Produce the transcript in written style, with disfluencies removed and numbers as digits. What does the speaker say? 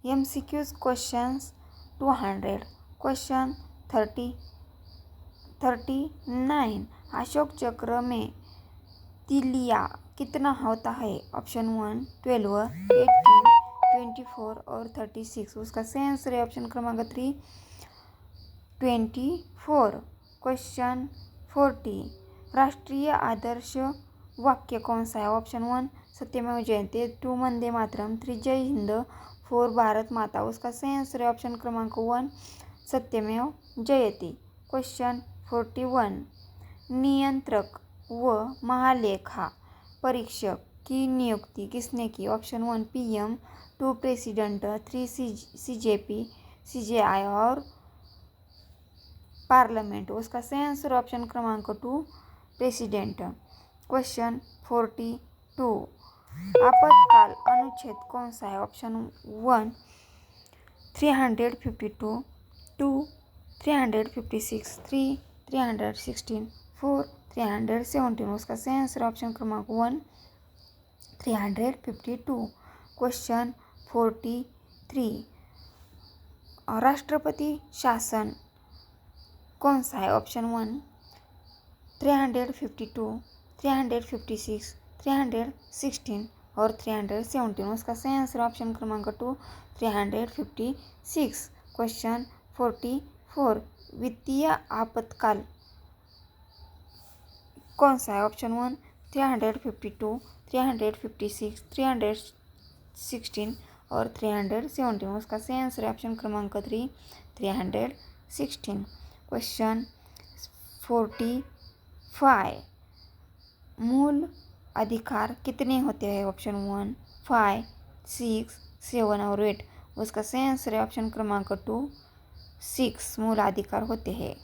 MCQs questions 200 question 39 Ashok चक्र में तिलिया कितना होता है? ऑप्शन 1 12, 18, 24 और 36। उसका सही आंसर है ऑप्शन क्रमांक 3 24। क्वेश्चन 40 राष्ट्रीय आदर्श वाक्य कौन सा है? ऑप्शन 1 सत्यमेव जयते, 2 वंदे मातरम, 3 जय हिंद, 4 भारत माता। उसका सही आंसर है ऑप्शन क्रमांक 1 सत्यमेव जयते। क्वेश्चन 41 नियंत्रक व महालेखा परीक्षक की नियुक्ति किसने की? Option 1 PM, 2 president, 3 CJP, CJI और पार्लियामेंट। उसका सही आंसर ऑप्शन क्रमांक 2 प्रेसिडेंट। क्वेश्चन 42 आपातकाल अनुच्छेद कौन सा है? ऑप्शन 1 352, 2 356, 3 316, 4 317। उसका सही आंसर ऑप्शन क्रमांक 1 352। क्वेश्चन 43 राष्ट्रपति शासन कौन सा है? ऑप्शन 1 352, 356, 316 और 317। उसका सही आंसर ऑप्शन क्रमांक 2 356। क्वेश्चन 44 वित्तीय आपातकाल कौन सा है? ऑप्शन 1 352, 356, 316 और 317। उसका सही आंसर ऑप्शन क्रमांक 3 316। क्वेश्चन 45 मूल अधिकार कितने होते हैं? ऑप्शन 1 5, 6, 7 और 8। उसका सही आंसर है ऑप्शन क्रमांक 2 6 मूल अधिकार होते हैं।